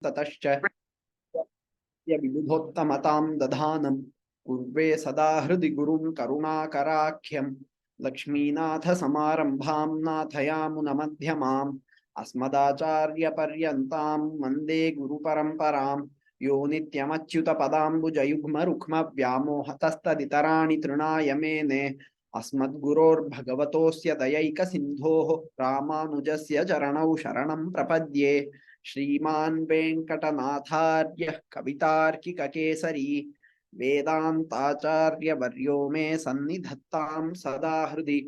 ततश्च विबुधोत्तमतां दधानं पूर्वे सदा हृदि गुरुं करुणाकराख्यं लक्ष्मीनाथसमारम्भां नाथयामुनमध्यमाम् अस्मदाचार्यपर्यन्तां वन्दे गुरुपरम्परां यो नित्यमच्युतपदाम्बुजयुग्मरुक्मव्यामोहतस्तदितराणि तृणाय मेने अस्मद्गुरोर्भगवतोऽस्य दयैकसिन्धोः रामानुजस्य चरणौ शरणं प्रपद्ये श्रीमान् वेङ्कटनाथार्यः कवितार्किककेसरी वेदान्ताचार्यवर्यो मे सन्निधत्तां सदा हृदि.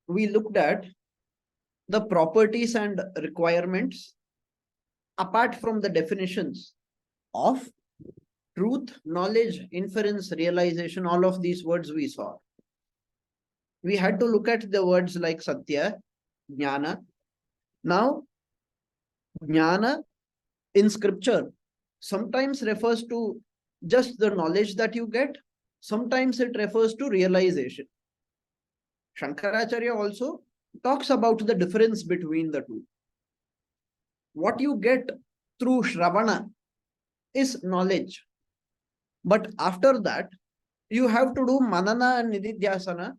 We looked at the properties and requirements apart from the definitions of truth, knowledge, inference, realization. All of these words we saw. We had to look at the words like Satya, Jnana. Now, Jnana in scripture sometimes refers to just the knowledge that you get, sometimes it refers to realization. Shankaracharya also talks about the difference between the two. What you get through Shravana is knowledge, but after that you have to do Manana and Nididhyasana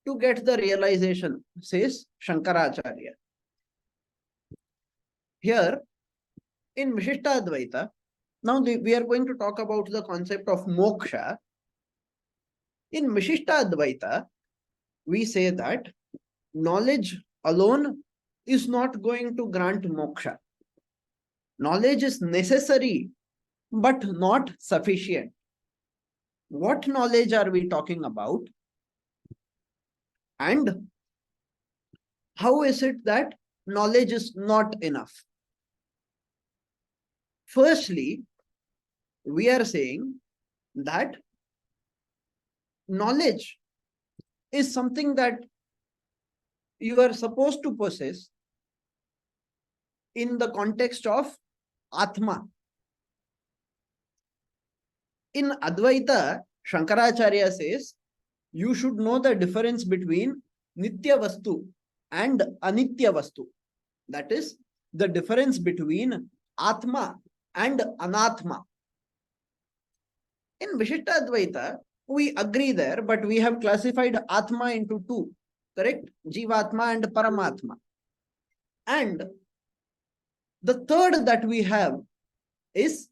to get the realization, says Shankaracharya. Here in Vishishtadvaitha, now we are going to talk about the concept of moksha. In Vishishtadvaitha, we say that knowledge alone is not going to grant moksha. Knowledge is necessary, but not sufficient. What knowledge are we talking about? And how is it that knowledge is not enough? Firstly, we are saying that knowledge is something that you are supposed to possess in the context of Atma. In Advaita, Shankaracharya says you should know the difference between Nitya Vastu and Anitya Vastu. That is the difference between Atma and Anatma. In Vishishtadvaita, we agree there, but we have classified Atma into two, correct? Jivatma and Paramatma. And the third that we have is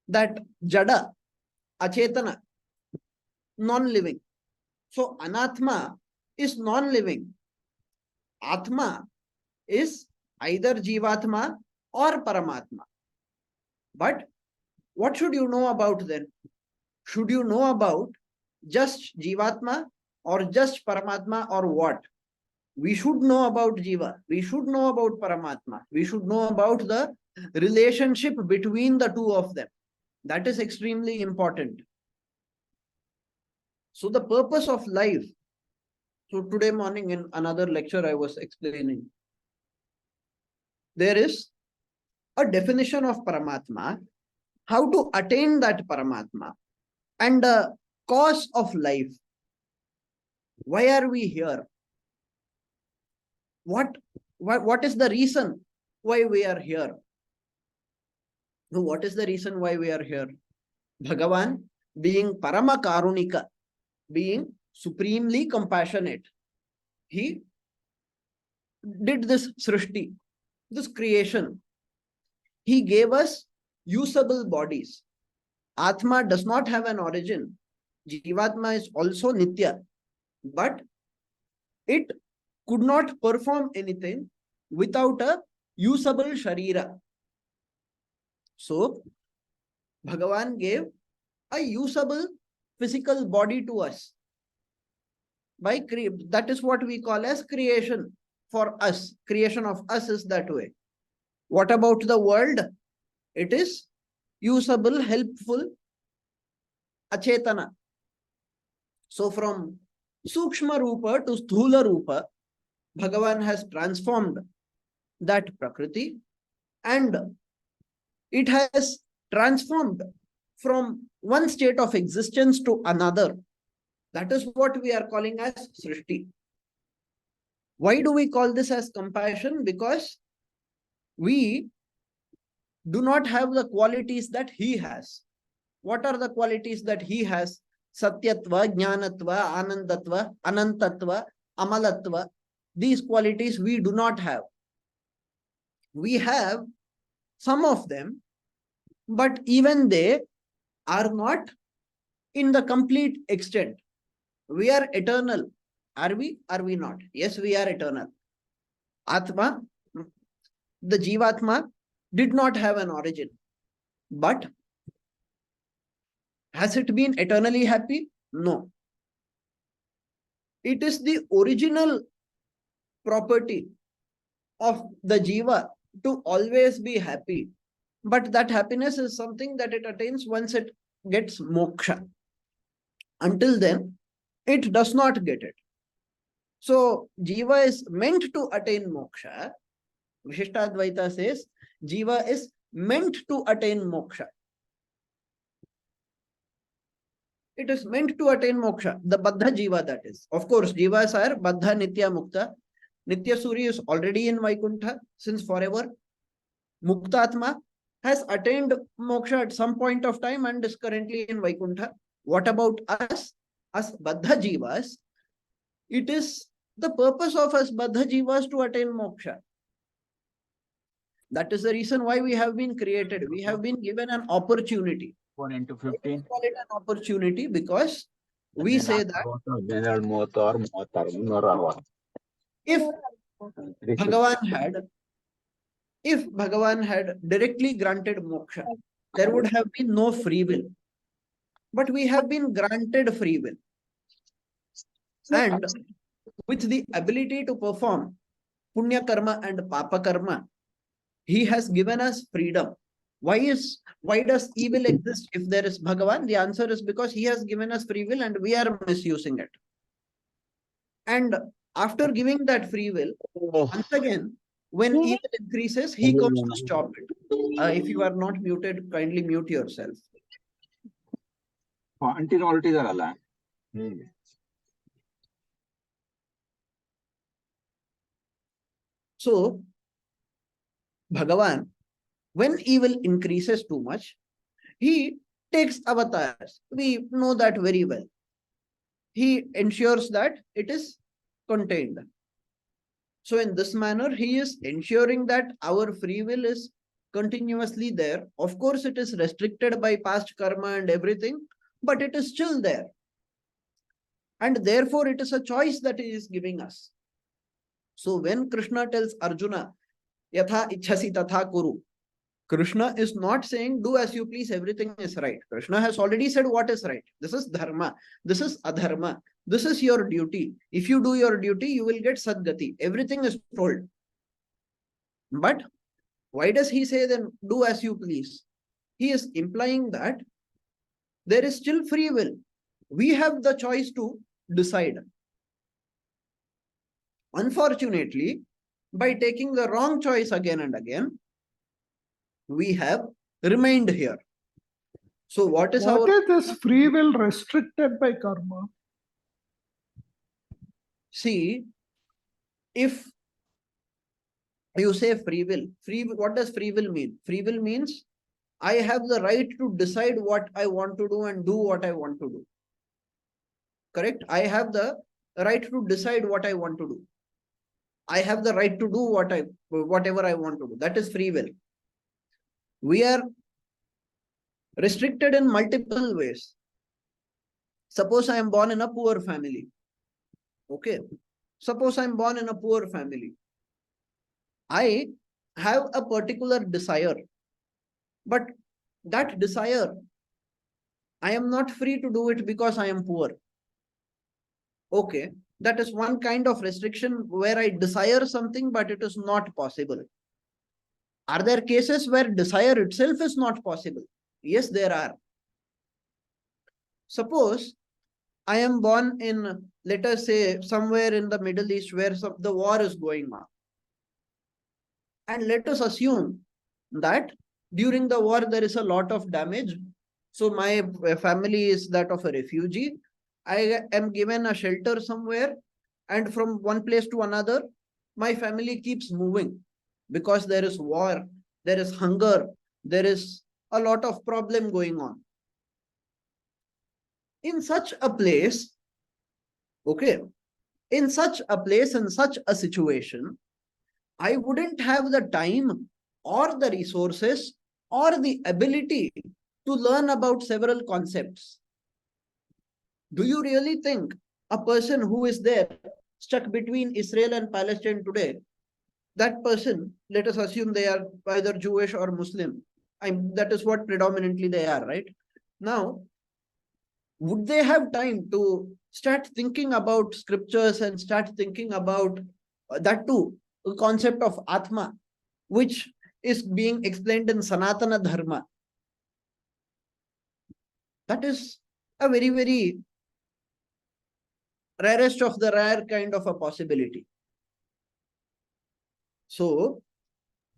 that Jada, Achetana, non-living. So Anatma is non-living. Atma is either Jivatma or Paramatma. But what should you know about then? Should you know about just Jivatma or just Paramatma or what? We should know about Jiva. We should know about Paramatma. We should know about the relationship between the two of them. That is extremely important. So the purpose of life. So today morning in another lecture I was explaining. There is a definition of Paramatma, how to attain that Paramatma, and the cause of life. Why are we here? What is the reason why we are here? What is the reason why we are here? Bhagavan, being Parama Karunika, being supremely compassionate, he did this Srishti, this creation. He gave us usable bodies. Atma does not have an origin. Jivatma is also Nitya, but it could not perform anything without a usable Sharira. So, Bhagavan gave a usable physical body to us. That is what we call as creation for us. Creation of us is that way. What about the world? It is usable, helpful, Achetana. So from Sukshma Rupa to Sthula Rupa, Bhagavan has transformed that Prakriti and it has transformed from one state of existence to another. That is what we are calling as Srishti. Why do we call this as compassion? Because we do not have the qualities that he has. What are the qualities that he has? Satyatva, Jnanatva, Anandatva, Anantatva, Amalatva. These qualities we do not have. We have some of them, but even they are not in the complete extent. We are eternal. Are we? Are we not? Yes, we are eternal. Atma, the Jivatma, did not have an origin. But has it been eternally happy? No. It is the original property of the Jiva to always be happy. But that happiness is something that it attains once it gets moksha. Until then, it does not get it. So, Jiva is meant to attain moksha. Vishishtadvaitha says, Jiva is meant to attain moksha. It is meant to attain moksha, the Baddha Jiva that is. Of course, Jivas are Baddha, Nitya, Mukta. Nitya Suri is already in Vaikuntha since forever. Muktatma has attained moksha at some point of time and is currently in Vaikuntha. What about us? As Baddha Jivas, it is the purpose of us Baddha Jivas to attain moksha. That is the reason why we have been created. We have been given an opportunity. 1 into 15. We call it an opportunity because we say that if Bhagavan had directly granted moksha, there would have been no free will. But we have been granted free will. And with the ability to perform punya karma and papa karma, he has given us freedom. Why does evil exist if there is Bhagavan? The answer is because he has given us free will and we are misusing it. And after giving that free will, once again, when evil increases, he comes to stop it. If you are not muted, kindly mute yourself. So, Bhagavan, when evil increases too much, he takes avatars. We know that very well. He ensures that it is contained. So in this manner, he is ensuring that our free will is continuously there. Of course, it is restricted by past karma and everything, but it is still there. And therefore, it is a choice that he is giving us. So when Krishna tells Arjuna, Yatha ichhasi tatha kuru, Krishna is not saying, do as you please, everything is right. Krishna has already said what is right. This is dharma. This is adharma. This is your duty. If you do your duty, you will get sadgati. Everything is told. But why does he say then, do as you please? He is implying that there is still free will. We have the choice to decide. Unfortunately, by taking the wrong choice again and again, we have remained here. So what is this free will restricted by karma? See, if you say free will, what does free will mean? Free will means I have the right to decide what I want to do and do what I want to do. Correct? I have the right to decide what I want to do. I have the right to do whatever I want to do. That is free will. We are restricted in multiple ways. Suppose I am born in a poor family. Okay. Suppose I am born in a poor family. I have a particular desire. But that desire, I am not free to do it because I am poor. Okay. That is one kind of restriction where I desire something, but it is not possible. Are there cases where desire itself is not possible? Yes, there are. Suppose I am born in, let us say, somewhere in the Middle East where the war is going on. And let us assume that during the war there is a lot of damage. So my family is that of a refugee. I am given a shelter somewhere, and from one place to another, my family keeps moving. because there is war, there is hunger, there is a lot of problem going on. In such a place, okay, in such a place, in such a situation, I wouldn't have the time or the resources or the ability to learn about several concepts. Do you really think a person who is there stuck between Israel and Palestine today, that person, let us assume they are either Jewish or Muslim, that is what predominantly they are, right? Now, would they have time to start thinking about scriptures and start thinking about that too, the concept of Atma, which is being explained in Sanatana Dharma? That is a very, very rarest of the rare kind of a possibility. So,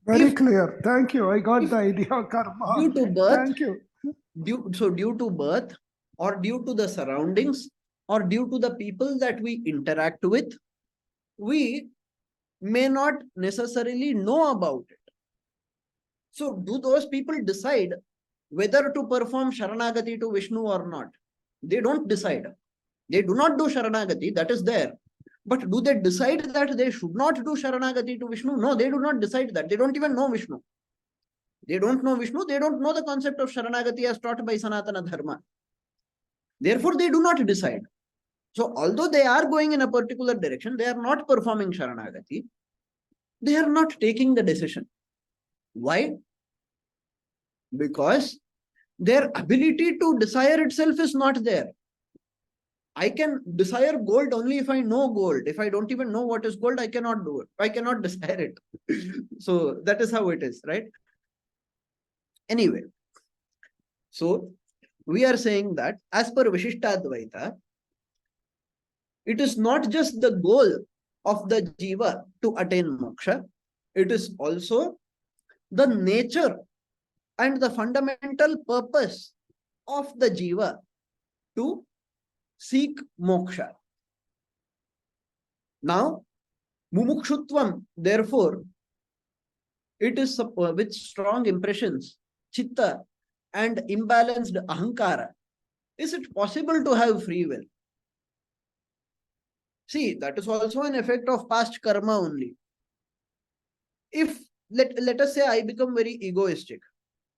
very clear. Thank you. I got the idea, karma. Due to birth, thank you. Due to birth, or due to the surroundings, or due to the people that we interact with, we may not necessarily know about it. So, do those people decide whether to perform Sharanagati to Vishnu or not? They don't decide. They do not do Sharanagati, that is there. But do they decide that they should not do Sharanagati to Vishnu? No, they do not decide that. They don't even know Vishnu. They don't know Vishnu. They don't know the concept of Sharanagati as taught by Sanatana Dharma. Therefore, they do not decide. So, although they are going in a particular direction, they are not performing Sharanagati. They are not taking the decision. Why? Because their ability to desire itself is not there. I can desire gold only if I know gold. If I don't even know what is gold, I cannot do it. I cannot desire it. So that is how it is, right? Anyway, so we are saying that as per Vishishtadvaitha, it is not just the goal of the jiva to attain moksha, it is also the nature and the fundamental purpose of the jiva to seek moksha. Now, mumukshutvam, therefore, it is with strong impressions, chitta, and imbalanced ahankara. Is it possible to have free will? See, that is also an effect of past karma only. If, let us say I become very egoistic,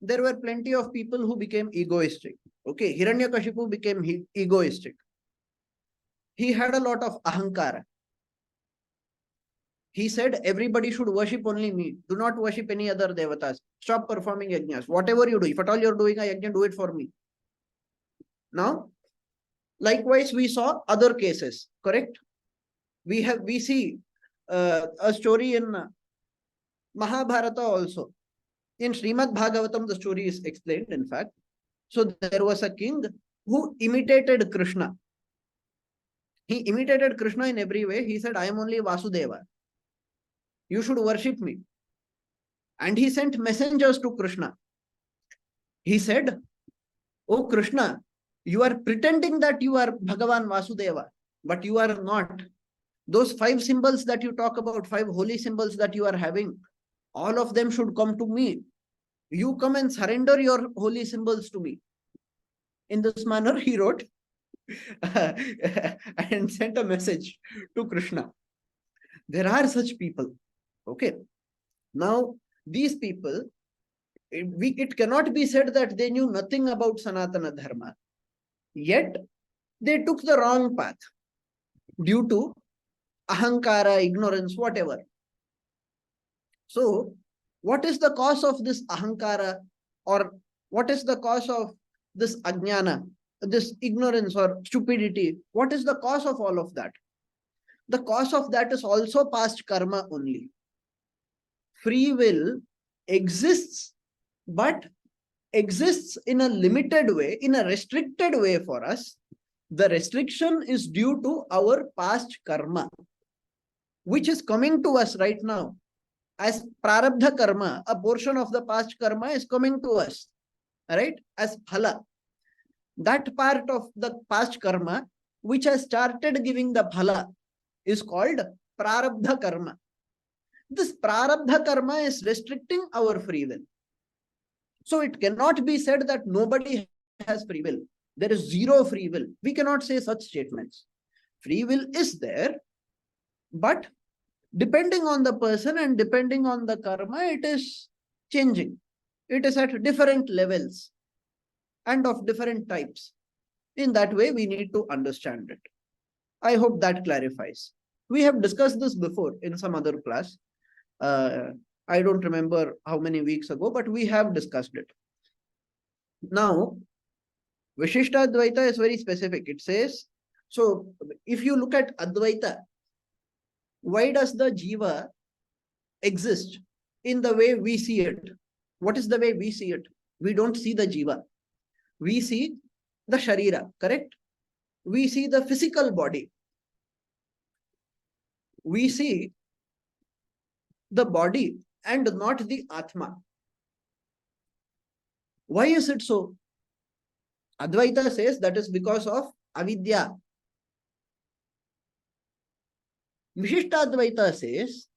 there were plenty of people who became egoistic. Okay, Hiranyakashipu became egoistic. He had a lot of ahankara. He said, everybody should worship only me. Do not worship any other devatas. Stop performing yajnas. Whatever you do, if at all you're doing a yajna, do it for me. Now, likewise, we saw other cases, correct? We see a story in Mahabharata also. In Srimad Bhagavatam, the story is explained, in fact. So there was a king who imitated Krishna. He imitated Krishna in every way. He said, I am only Vasudeva. You should worship me. And he sent messengers to Krishna. He said, oh Krishna, you are pretending that you are Bhagavan Vasudeva, but you are not. Those 5 symbols that you talk about, 5 holy symbols that you are having, all of them should come to me. You come and surrender your holy symbols to me. In this manner, he wrote and sent a message to Krishna. There are such people. Okay. Now, these people, it cannot be said that they knew nothing about Sanatana Dharma. Yet, they took the wrong path due to ahankara, ignorance, whatever. So, what is the cause of this ahankara, or what is the cause of this ajnana, this ignorance or stupidity? What is the cause of all of that? The cause of that is also past karma only. Free will exists, but exists in a limited way, in a restricted way for us. The restriction is due to our past karma, which is coming to us right now. As prarabdha karma, a portion of the past karma is coming to us, right? As phala. That part of the past karma, which has started giving the phala, is called prarabdha karma. This prarabdha karma is restricting our free will. So it cannot be said that nobody has free will. There is zero free will. We cannot say such statements. Free will is there, but depending on the person and depending on the karma, it is changing. It is at different levels and of different types. In that way, we need to understand it. I hope that clarifies. We have discussed this before in some other class. I don't remember how many weeks ago, but we have discussed it. Now, Vishishtadvaitha is very specific. It says, so if you look at Advaita, why does the Jiva exist in the way we see it? What is the way we see it? We don't see the Jiva. We see the Sharira, correct? We see the physical body. We see the body and not the Atma. Why is it so? Advaita says that is because of avidya. Vishishtadvaita says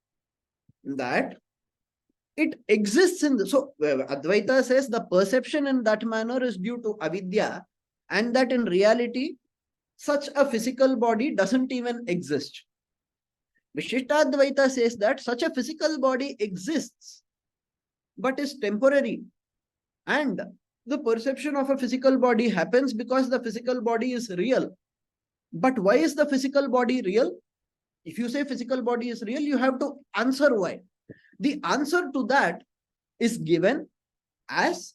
that it exists in the, so Advaita says the perception in that manner is due to avidya, and that in reality such a physical body doesn't even exist. Vishishtadvaita says that such a physical body exists but is temporary, and the perception of a physical body happens because the physical body is real. But why is the physical body real? If you say physical body is real, you have to answer why. The answer to that is given as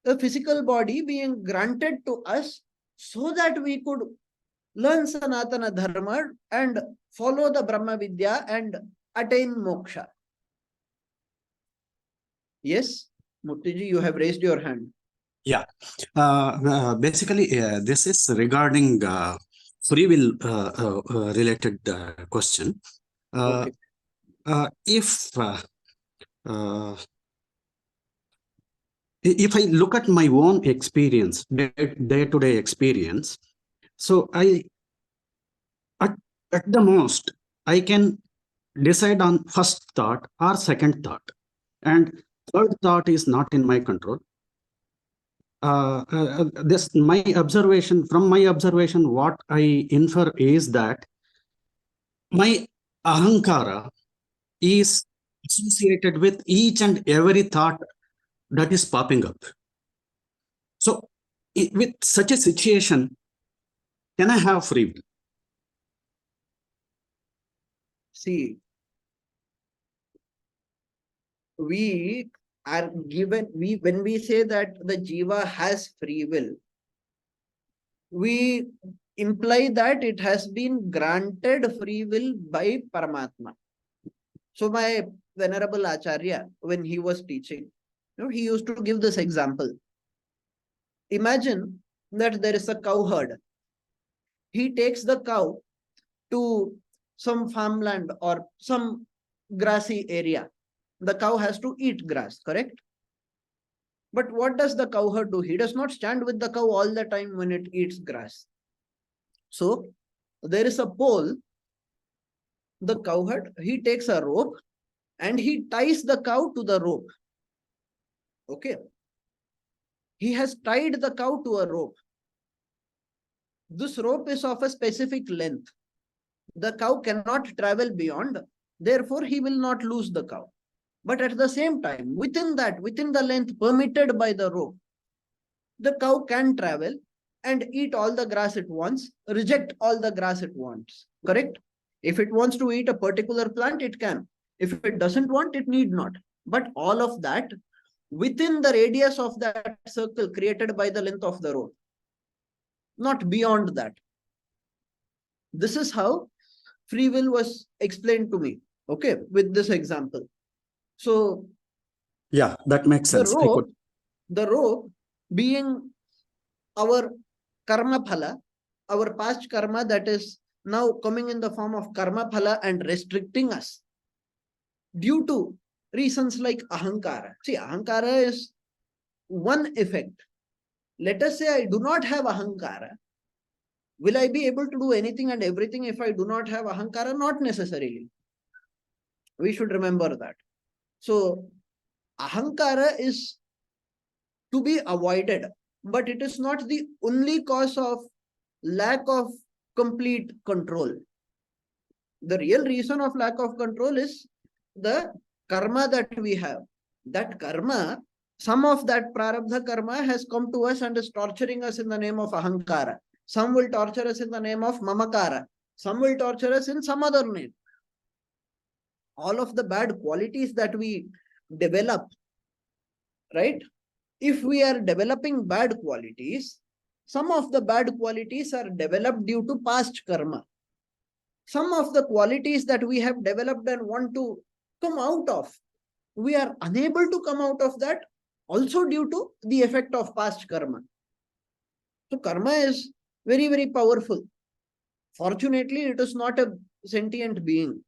the physical body being granted to us so that we could learn Sanatana Dharma and follow the Brahma Vidya and attain moksha. Yes, Muttiji, you have raised your hand. Yeah. Basically, this is regarding free will related question. Okay. If I look at my own experience, day-to-day experience, so at the most, I can decide on first thought or second thought, and third thought is not in my control. This from my observation, what I infer is that my ahankara is associated with each and every thought that is popping up. So with such a situation, can I have free will? See, we are given, when we say that the Jiva has free will, we imply that it has been granted free will by Paramatma. So my Venerable Acharya, when he was teaching, he used to give this example. Imagine that there is a cow herd. He takes the cow to some farmland or some grassy area. The cow has to eat grass, correct? But what does the cow herd do? He does not stand with the cow all the time when it eats grass. So there is a pole. The cow herd, he takes a rope and he ties the cow to the rope. Okay. He has tied the cow to a rope. This rope is of a specific length. The cow cannot travel beyond. Therefore, he will not lose the cow. But at the same time, within the length permitted by the rope, the cow can travel and eat all the grass it wants, reject all the grass it wants. Correct? If it wants to eat a particular plant, it can. If it doesn't want, it need not. But all of that within the radius of that circle created by the length of the rope, not beyond that. This is how free will was explained to me, okay, with this example. So yeah, that makes sense. The rope being our karma phala, our past karma that is now coming in the form of karma phala and restricting us due to reasons like ahankara. See, ahankara is one effect. Let us say I do not have ahankara. Will I be able to do anything and everything if I do not have ahankara? Not necessarily. We should remember that. So, ahankara is to be avoided, but it is not the only cause of lack of complete control. The real reason of lack of control is the karma that we have. That karma, some of that prarabdha karma has come to us and is torturing us in the name of ahankara. Some will torture us in the name of mamakara. Some will torture us in some other name. All of the bad qualities that we develop, right? If we are developing bad qualities, some of the bad qualities are developed due to past karma. Some of the qualities that we have developed and want to come out of, we are unable to come out of that also due to the effect of past karma. So karma is very, very powerful. Fortunately, it is not a sentient being.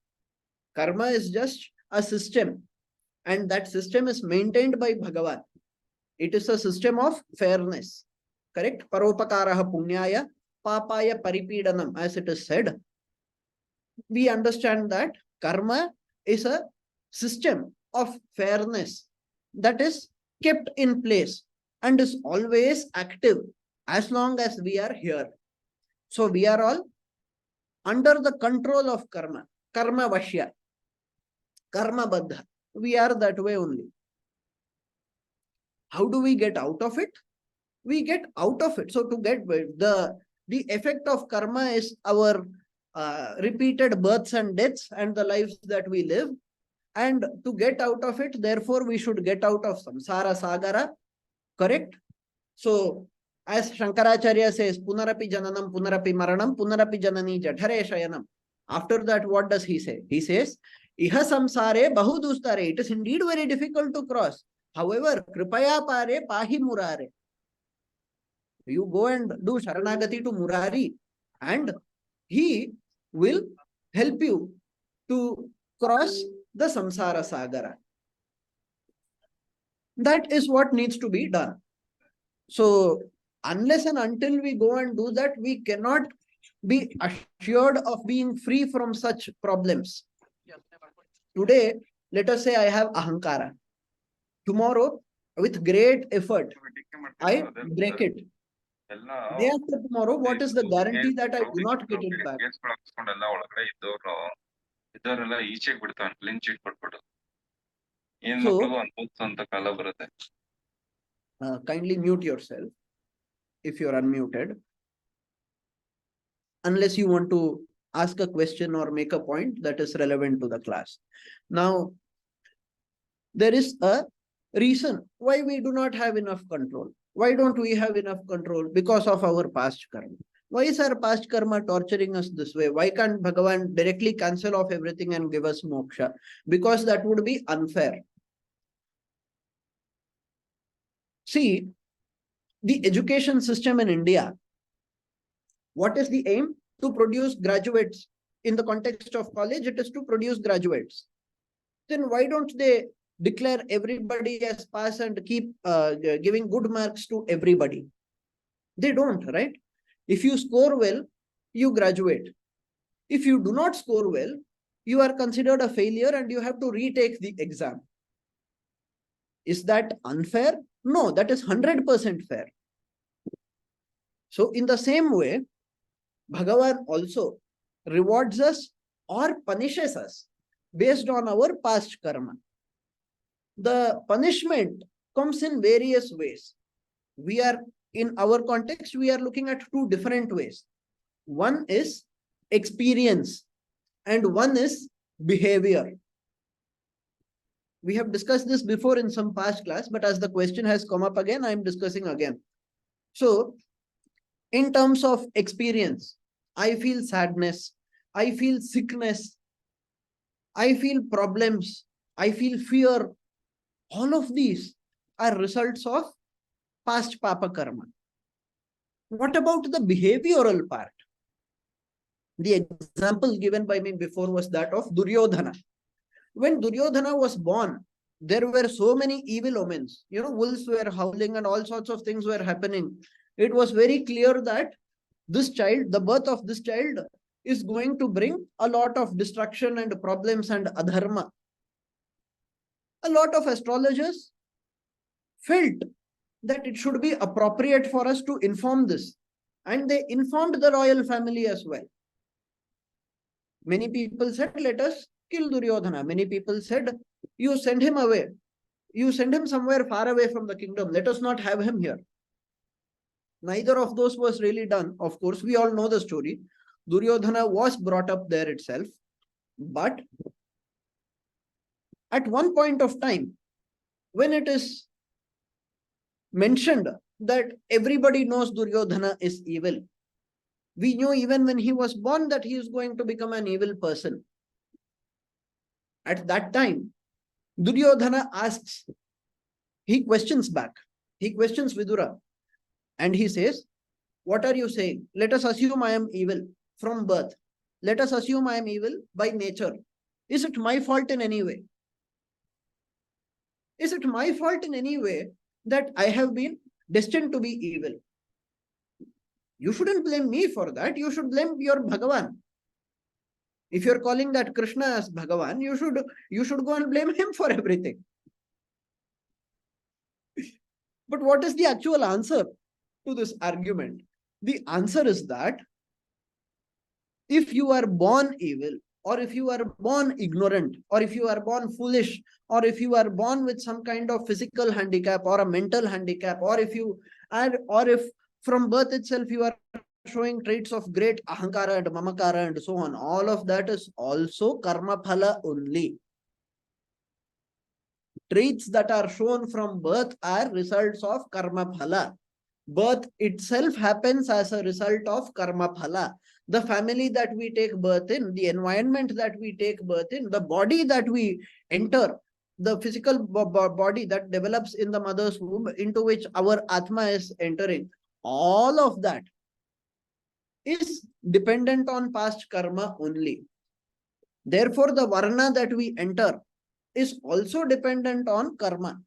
Karma is just a system, and that system is maintained by Bhagavan. It is a system of fairness. Correct? Paropakaraha punyaya, papaya paripidanam, as it is said. We understand that karma is a system of fairness that is kept in place and is always active as long as we are here. So we are all under the control of karma, karma vashya, karma baddha. We are that way only. How do we get out of it? We get out of it. So to get the effect of karma is our repeated births and deaths and the lives that we live. And to get out of it, therefore, we should get out of samsara sagara. Correct? So, as Shankaracharya says, punarapi jananam, punarapi maranam, punarapi janani jadhare shayanam. After that, what does he say? He says, iha samsare bahu dustare. It is indeed very difficult to cross. However, kripaya pare pahi murare. You go and do sharanagati to Murari, and he will help you to cross the samsara sagara. That is what needs to be done. So, unless and until we go and do that, we cannot be assured of being free from such problems. Today, let us say I have ahankara. Tomorrow, with great effort, I break it. Day after tomorrow, what is the guarantee that I do not get it back? So, kindly mute yourself if you're unmuted. Unless you want to ask a question or make a point that is relevant to the class. Now, there is a reason why we do not have enough control. Why don't we have enough control? Because of our past karma. Why is our past karma torturing us this way? Why can't Bhagavan directly cancel off everything and give us moksha? Because that would be unfair. See, the education system in India, what is the aim? To produce graduates. In the context of college, it is to produce graduates. Then why don't they declare everybody as pass and keep giving good marks to everybody? They don't, right? If you score well, you graduate. If you do not score well, you are considered a failure and you have to retake the exam. Is that unfair? No, that is 100% fair. So in the same way, Bhagavan also rewards us or punishes us based on our past karma. The punishment comes in various ways. We are, in our context, we are looking at two different ways. One is experience and one is behavior. We have discussed this before in some past class, but as the question has come up again, I am discussing again. So, in terms of experience, I feel sadness, I feel sickness, I feel problems, I feel fear. All of these are results of past papa karma. What about the behavioral part? The example given by me before was that of Duryodhana. When Duryodhana was born, there were so many evil omens. You know, wolves were howling and all sorts of things were happening. It was very clear that this child, the birth of this child, is going to bring a lot of destruction and problems and adharma A lot of astrologers felt that it should be appropriate for us to inform this. And they informed the royal family as well. Many people said, let us kill Duryodhana. Many people said, you send him away. You send him somewhere far away from the kingdom. Let us not have him here. Neither of those was really done. Of course, we all know the story. Duryodhana was brought up there itself. But at one point of time, when it is mentioned that everybody knows Duryodhana is evil, we knew even when he was born that he is going to become an evil person. At that time, Duryodhana asks, he questions back. He questions Vidura. And he says, what are you saying? Let us assume I am evil from birth. Let us assume I am evil by nature. Is it my fault in any way? Is it my fault in any way that I have been destined to be evil? You shouldn't blame me for that. You should blame your Bhagavan. If you're calling that Krishna as Bhagavan, you should go and blame him for everything. But what is the actual answer to this argument? The answer is that if you are born evil, or if you are born ignorant, or if you are born foolish, or if you are born with some kind of physical handicap or a mental handicap, or if from birth itself you are showing traits of great ahankara and mamakara and so on, all of that is also karma phala only. Traits that are shown from birth are results of karma phala. Birth itself happens as a result of karma phala. The family that we take birth in, the environment that we take birth in, the body that we enter, the physical body that develops in the mother's womb into which our Atma is entering, all of that is dependent on past karma only. Therefore, the varna that we enter is also dependent on karma.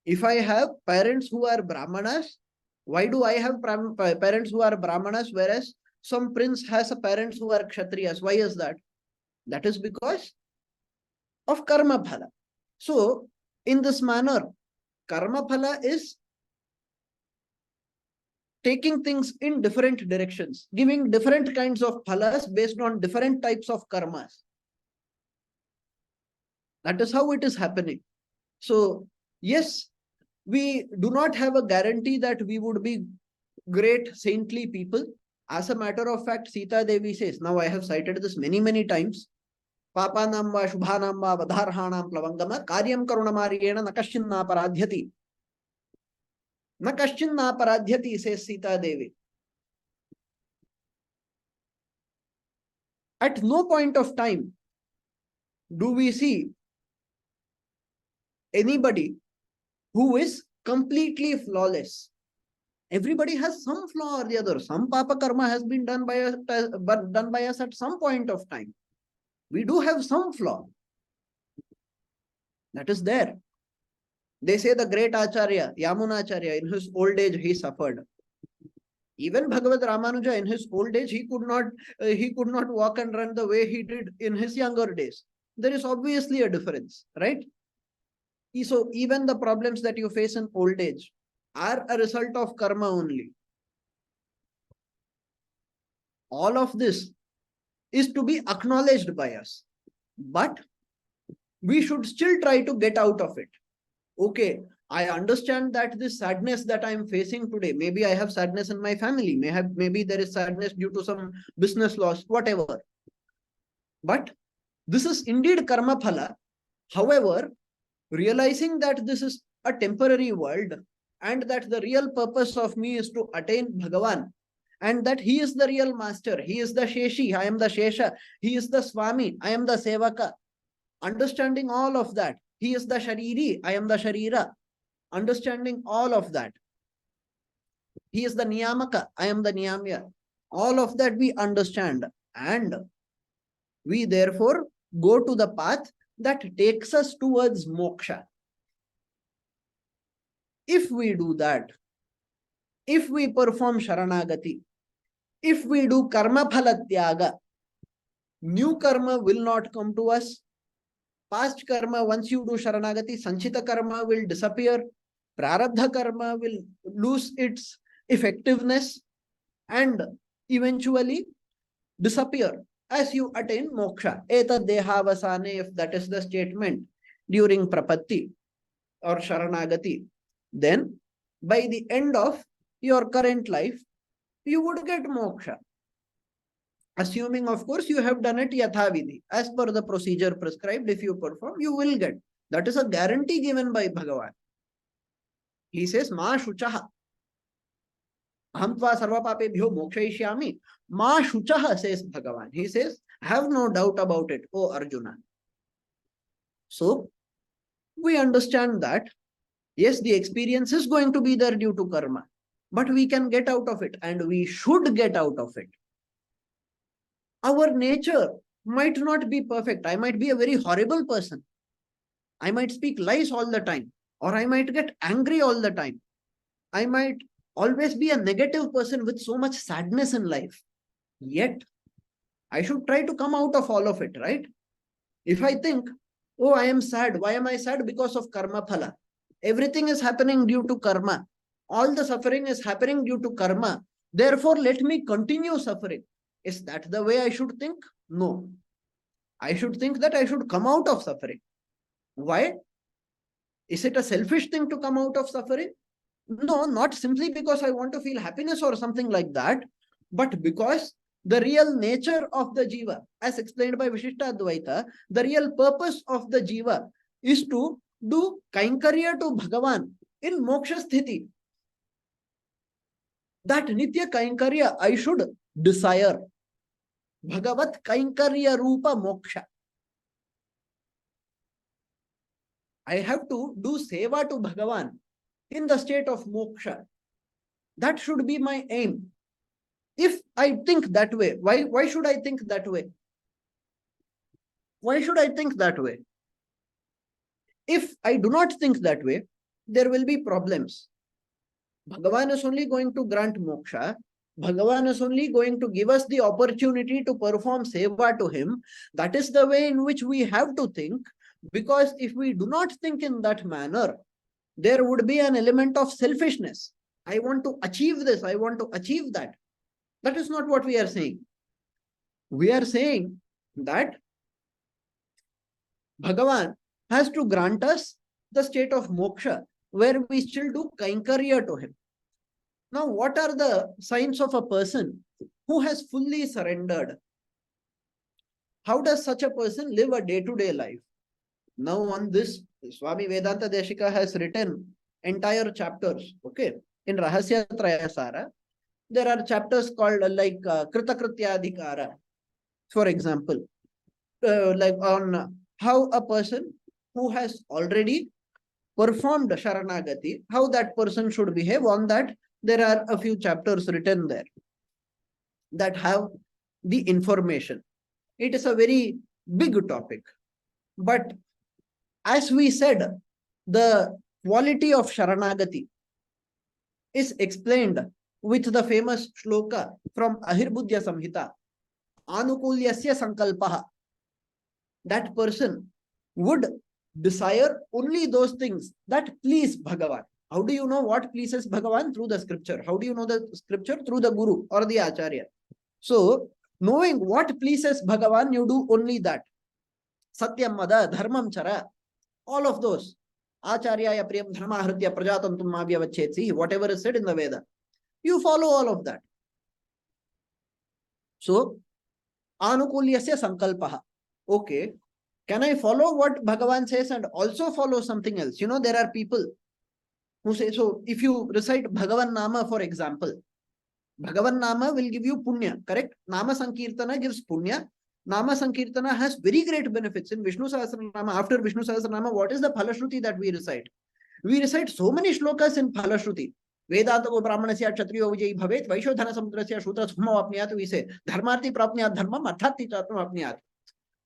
If I have parents who are Brahmanas, why do I have parents who are Brahmanas, whereas some prince has a parents who are Kshatriyas? Why is that? That is because of karma phala. So, in this manner, karma phala is taking things in different directions, giving different kinds of phalas based on different types of karmas. That is how it is happening. So, yes, we do not have a guarantee that we would be great saintly people. As a matter of fact, Sita Devi says, now I have cited this many times, Papanam va shubhanam va vadharhanam plavangama karyam karunamariyena nakashinna paradhyati. Nakashinna paradhyati, says Sita Devi. At no point of time do we see anybody who is completely flawless. Everybody has some flaw or the other. Some papa karma has been done by us at some point of time. We do have some flaw. That is there. They say the great Acharya, Yamunacharya, in his old age, he suffered. Even Bhagavad Ramanuja, in his old age, he could not walk and run the way he did in his younger days. There is obviously a difference, right? So even the problems that you face in old age are a result of karma only. All of this is to be acknowledged by us, but we should still try to get out of it. Okay, I understand that this sadness that I am facing today, maybe I have sadness in my family, maybe there is sadness due to some business loss, whatever. But this is indeed karma phala. However, realizing that this is a temporary world and that the real purpose of me is to attain Bhagavan, and that he is the real master, he is the Sheshi, I am the Shesha, he is the Swami, I am the Sevaka. Understanding all of that, he is the Shariri, I am the Sharira. Understanding all of that, he is the Niyamaka, I am the Niyamya. All of that we understand, and we therefore go to the path that takes us towards moksha. If we do that, if we perform sharanagati, if we do karma phala tyaga, new karma will not come to us, Past karma, once you do Sharanagati, Sanchita karma will disappear. Prarabdha karma will lose its effectiveness and eventually disappear as you attain moksha. Eta dehavasane, if that is the statement during prapatti or Sharanagati, then by the end of your current life, you would get moksha. Assuming, of course, you have done it yathavidhi. As per the procedure prescribed, if you perform, you will get. That is a guarantee given by Bhagavan. He says, Ma shuchaha. Aham tva sarva papebhyo mokshayishyami. Ma shuchaha, says Bhagavan. He says, have no doubt about it, O Arjuna. So, we understand that, yes, the experience is going to be there due to karma, but we can get out of it and we should get out of it. Our nature might not be perfect. I might be a very horrible person. I might speak lies all the time, or I might get angry all the time. I might always be a negative person with so much sadness in life. Yet, I should try to come out of all of it, right? If I think, oh, I am sad. Why am I sad? Because of karma phala. Everything is happening due to karma. All the suffering is happening due to karma. Therefore, let me continue suffering. Is that the way I should think? No. I should think that I should come out of suffering. Why? Is it a selfish thing to come out of suffering? No, not simply because I want to feel happiness or something like that, but because the real nature of the jiva, as explained by Vishishtadvaitha, the real purpose of the jiva is to do kainkarya to Bhagavan in moksha sthiti. That nitya kainkarya I should desire. Bhagavat kainkarya rupa moksha. I have to do seva to Bhagavan in the state of moksha. That should be my aim. If I think that way, why should I think that way? Why should I think that way? If I do not think that way, there will be problems. Bhagavan is only going to grant moksha. Bhagavan is only going to give us the opportunity to perform seva to him. That is the way in which we have to think. Because if we do not think in that manner, there would be an element of selfishness. I want to achieve this. I want to achieve that. That is not what we are saying. We are saying that Bhagavan has to grant us the state of moksha where we still do kainkarya to him. Now, what are the signs of a person who has fully surrendered? How does such a person live a day-to-day life? Now, on this, Swami Vedanta Deshika has written entire chapters, okay? In Rahasya Trayasara, there are chapters called like Kritakrityadhikara, for example, like on how a person who has already performed Sharanagati, how that person should behave. On that, there are a few chapters written there that have the information. It is a very big topic. But as we said, the quality of Sharanagati is explained with the famous shloka from Ahirbudhya Samhita. Anukulyasya sankalpaha. That person would desire only those things that please Bhagavan. How do you know what pleases Bhagavan? Through the scripture. How do you know the scripture? Through the Guru or the Acharya. So, knowing what pleases Bhagavan, you do only that. Satyam Mada, Dharmam Chara, all of those. Acharya Priyam Dharma Hritya Prajatam Tumavya Vachetsi, whatever is said in the Veda. You follow all of that. So, Anukulyasya Sankalpaha. Okay. Can I follow what Bhagavan says and also follow something else? You know, there are people who say, so if you recite Bhagavan Nama, for example, Bhagavan Nama will give you punya, correct? Nama Sankirtana gives punya. Nama Sankirtana has very great benefits. In Vishnu Sahasranama, after Vishnu Sahasranama, what is the Phalashruti that we recite? We recite so many shlokas in Phalashruti. Vedantavo Brahmanasya Kshatriyo Vijay Bhavet, Vaishodhana Samudrasya Shudra Summa Apniyat, we say, Dharmarti Prapniyat Dharmam, Arthati Chatma Apniyat.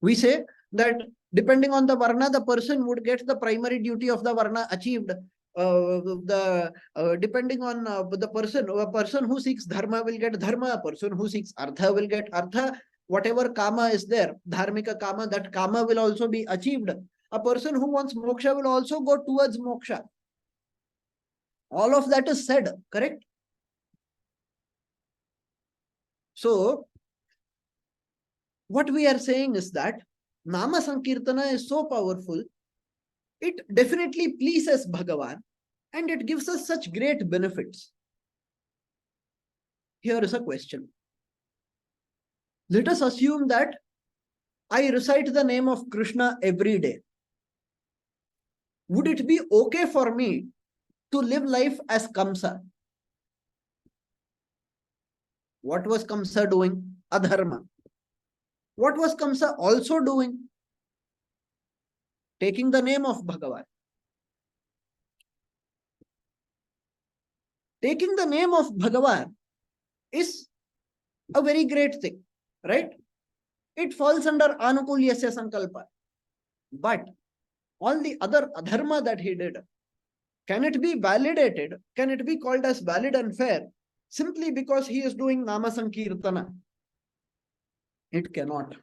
We say that depending on the Varna, the person would get the primary duty of the Varna achieved. Depending on the person, a person who seeks Dharma will get Dharma, a person who seeks Artha will get Artha. Whatever Kama is there, Dharmika Kama, that Kama will also be achieved. A person who wants moksha will also go towards moksha. All of that is said, correct? So, what we are saying is that Nama Sankirtana is so powerful, it definitely pleases Bhagavan and it gives us such great benefits. Here is a question. Let us assume that I recite the name of Krishna every day. Would it be okay for me to live life as Kamsa? What was Kamsa doing? Adharma. What was Kamsa also doing? Taking the name of Bhagavan. Taking the name of Bhagavan is a very great thing, right? It falls under Anukulyasya Sankalpa. But all the other adharma that he did, can it be validated? Can it be called as valid and fair simply because he is doing Nama Sankirtana? It cannot.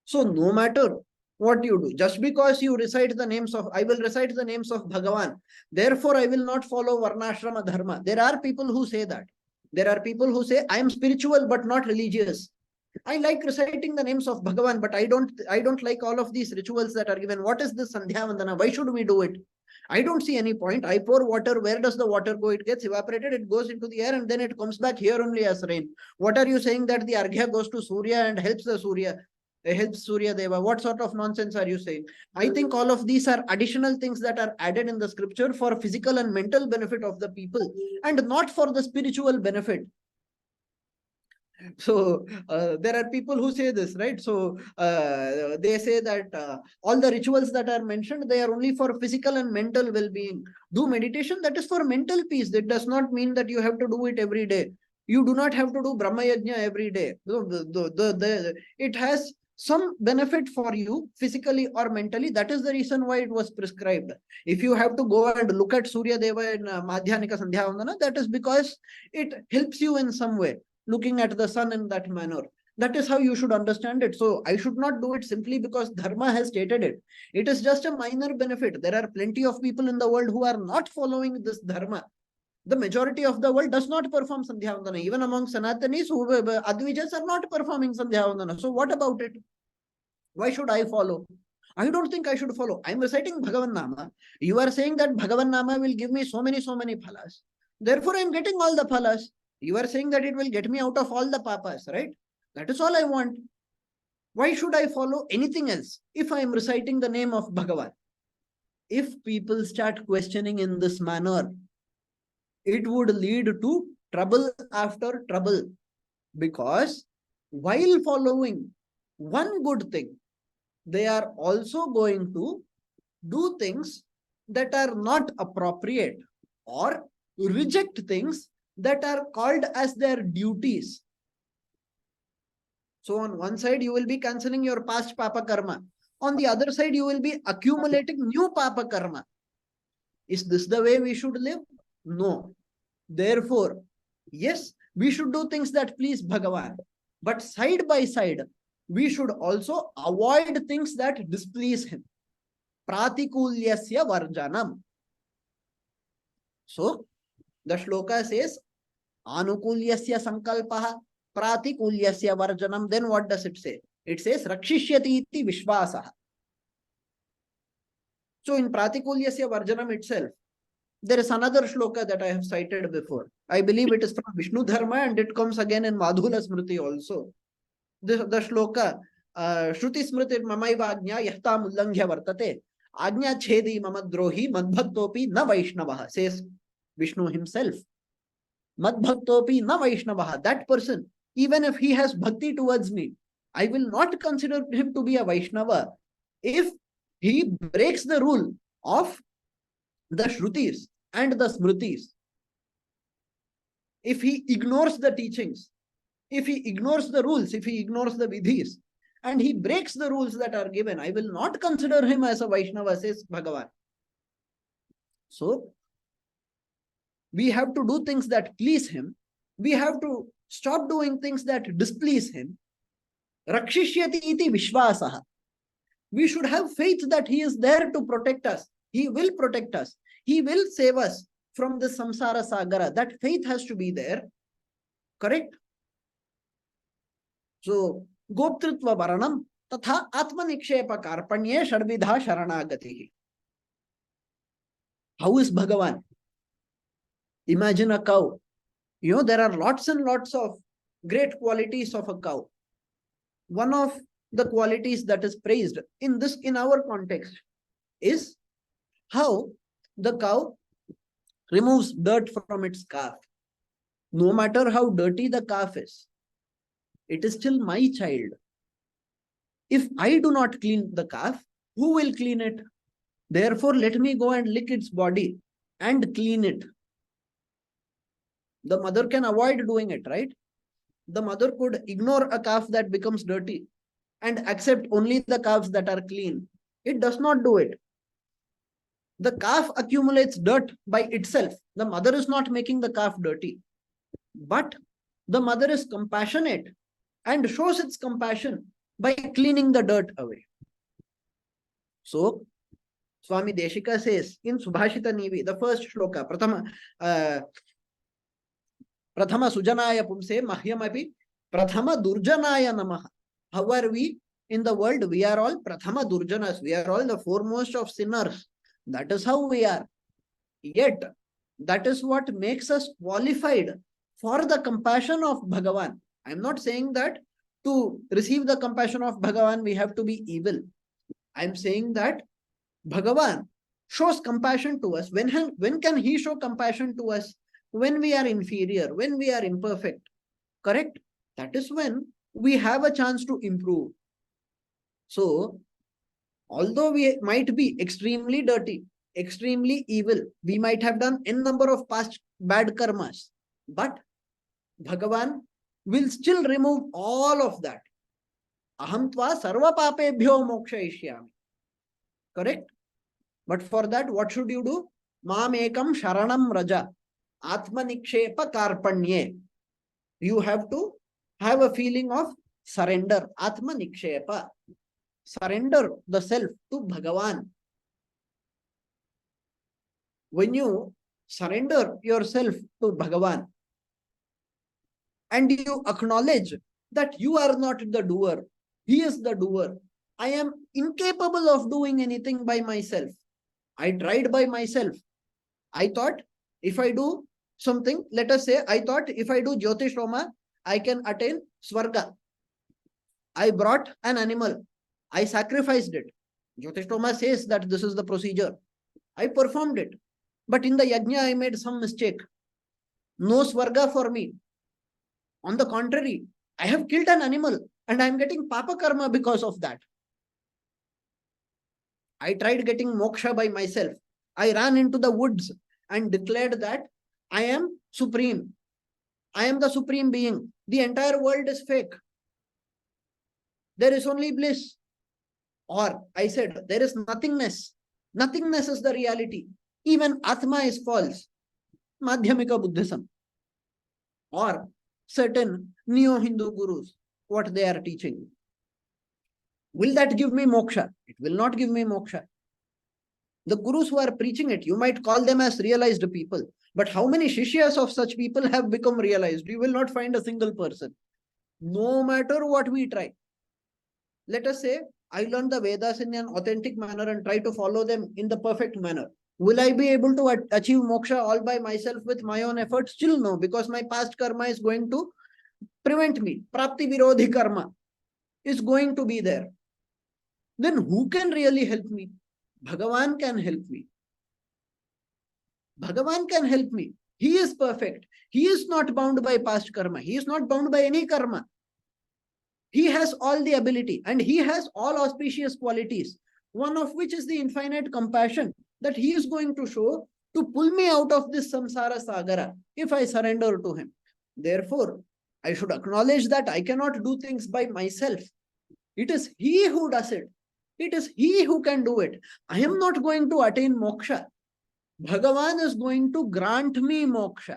So no matter what you do, just because you recite the names of, I will recite the names of Bhagavan, therefore I will not follow Varnashrama Dharma. There are people who say that. There are people who say, I am spiritual but not religious. I like reciting the names of Bhagavan, but I don't like all of these rituals that are given. What is this Sandhya Vandana? Why should we do it? I don't see any point. I pour water. Where does the water go? It gets evaporated. It goes into the air and then it comes back here only as rain. What are you saying that the Arghya goes to Surya and helps the Surya? Helps Surya Deva? What sort of nonsense are you saying? I think all of these are additional things that are added in the scripture for physical and mental benefit of the people and not for the spiritual benefit. So there are people who say this, right? So they say that all the rituals that are mentioned, they are only for physical and mental well-being. Do meditation, that is for mental peace. That does not mean that you have to do it every day. You do not have to do Brahma Yajna every day. It has some benefit for you physically or mentally. That is the reason why it was prescribed. If you have to go and look at Surya Deva in Madhyanika Sandhya Vandana, that is because it helps you in some way. Looking at the sun in that manner. That is how you should understand it. So I should not do it simply because Dharma has stated it. It is just a minor benefit. There are plenty of people in the world who are not following this Dharma. The majority of the world does not perform Sandhya Vandana. Even among Sanatanis, Advijas are not performing Sandhya Vandana. So what about it? Why should I follow? I don't think I should follow. I am reciting Bhagavan Nama. You are saying that Bhagavan Nama will give me so many phalas. Therefore, I am getting all the phalas. You are saying that it will get me out of all the papas, right? That is all I want. Why should I follow anything else if I am reciting the name of Bhagavan? If people start questioning in this manner, it would lead to trouble after trouble. Because while following one good thing, they are also going to do things that are not appropriate or reject things that are called as their duties. So on one side, you will be cancelling your past papa karma. On the other side, you will be accumulating new papa karma. Is this the way we should live? No. Therefore, yes, we should do things that please Bhagavan. But side by side, we should also avoid things that displease him. Pratikulyasya varjanam. So, the shloka says, Anukulyasya sankalpaha, pratikulyasya varjanam. Then what does it say? It says, Rakshishyati iti vishvasaha. So in pratikulyasya varjanam itself, there is another shloka that I have cited before. I believe it is from Vishnu Dharma and it comes again in Madhula Smriti also. The shloka, Shruti Smriti mamaiva ajna yahtam ullangya vartate, ajna chedi mamadrohi madbhaktopi na Vaishnavaha, says Vishnu himself. Madbhaktopi na Vaishnavaha. That person, even if he has bhakti towards me, I will not consider him to be a Vaishnava if he breaks the rule of the Shrutis and the Smritis. If he ignores the teachings, if he ignores the rules, if he ignores the vidhis, and he breaks the rules that are given, I will not consider him as a Vaishnava, says Bhagavan. So, we have to do things that please him. We have to stop doing things that displease him. Rakshishyati iti vishvasaha. We should have faith that he is there to protect us. He will protect us. He will save us from the samsara sagara. That faith has to be there. Correct? So, Goptritva Varanam Tatha Atmanikshepa Karpanye Shadvidha Sharanagati. How is Bhagavan? Imagine a cow. You know, there are lots and lots of great qualities of a cow. One of the qualities that is praised in our context is how the cow removes dirt from its calf. No matter how dirty the calf is, it is still my child. If I do not clean the calf, who will clean it? Therefore, let me go and lick its body and clean it. The mother can avoid doing it, right? The mother could ignore a calf that becomes dirty and accept only the calves that are clean. It does not do it. The calf accumulates dirt by itself. The mother is not making the calf dirty. But the mother is compassionate and shows its compassion by cleaning the dirt away. So, Swami Deshika says in Subhashita Nivi, the first shloka, Prathama Sujanaya Pumse Mahyamapi Prathama Durjanaya Namaha. How are we in the world? We are all Prathama Durjanas. We are all the foremost of sinners. That is how we are. Yet, that is what makes us qualified for the compassion of Bhagavan. I am not saying that to receive the compassion of Bhagavan, we have to be evil. I am saying that Bhagavan shows compassion to us. When can he show compassion to us? When we are inferior, when we are imperfect. Correct? That is when we have a chance to improve. So, although we might be extremely dirty, extremely evil, we might have done n number of past bad karmas, but Bhagavan will still remove all of that. Aham tva sarva papebhyo mokshayishyami. Correct? But for that, what should you do? Mam ekam sharanam raja. Atma nikshepa karpanye. You have to have a feeling of surrender. Atma nikshepa. Surrender the self to Bhagavan. When you surrender yourself to Bhagavan and you acknowledge that you are not the doer, he is the doer. I am incapable of doing anything by myself. I tried by myself. I thought if I do something, let us say, I thought if I do Jyotish Roma, I can attain Swarga. I brought an animal. I sacrificed it. Jyotish Roma says that this is the procedure. I performed it. But in the yajna, I made some mistake. No Swarga for me. On the contrary, I have killed an animal and I am getting Papa Karma because of that. I tried getting moksha by myself. I ran into the woods and declared that I am supreme. I am the supreme being. The entire world is fake. There is only bliss. Or I said, there is nothingness. Nothingness is the reality. Even Atma is false. Madhyamika Buddhism. Or certain neo-Hindu gurus, what they are teaching. Will that give me moksha? It will not give me moksha. The gurus who are preaching it, you might call them as realized people. But how many shishyas of such people have become realized? You will not find a single person. No matter what we try. Let us say, I learned the Vedas in an authentic manner and try to follow them in the perfect manner. Will I be able to achieve moksha all by myself with my own efforts? Still no, because my past karma is going to prevent me. Prapti virodhi karma is going to be there. Then who can really help me? Bhagavan can help me. Bhagavan can help me. He is perfect. He is not bound by past karma. He is not bound by any karma. He has all the ability and he has all auspicious qualities, one of which is the infinite compassion that he is going to show to pull me out of this samsara sagara if I surrender to him. Therefore, I should acknowledge that I cannot do things by myself. It is he who does it. It is he who can do it. I am not going to attain moksha. Bhagavan is going to grant me moksha.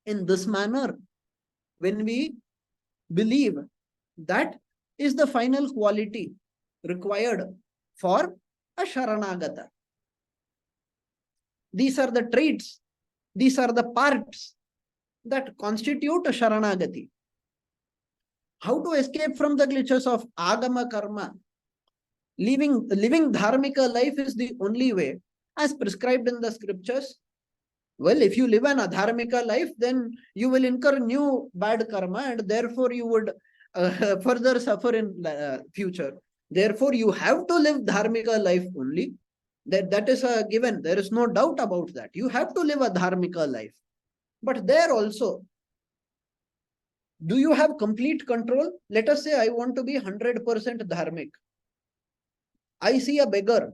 In this manner, when we believe that is the final quality required for a Sharanagata. These are the traits, these are the parts that constitute a Sharanagati. How to escape from the glitches of Agama Karma? Living dharmika life is the only way as prescribed in the scriptures. Well, if you live an adharmika life, then you will incur new bad karma and therefore you would further suffer in future. Therefore, you have to live dharmika life only. That is a given. There is no doubt about that. You have to live a dharmika life. But there also, do you have complete control? Let us say I want to be 100% dharmic. I see a beggar.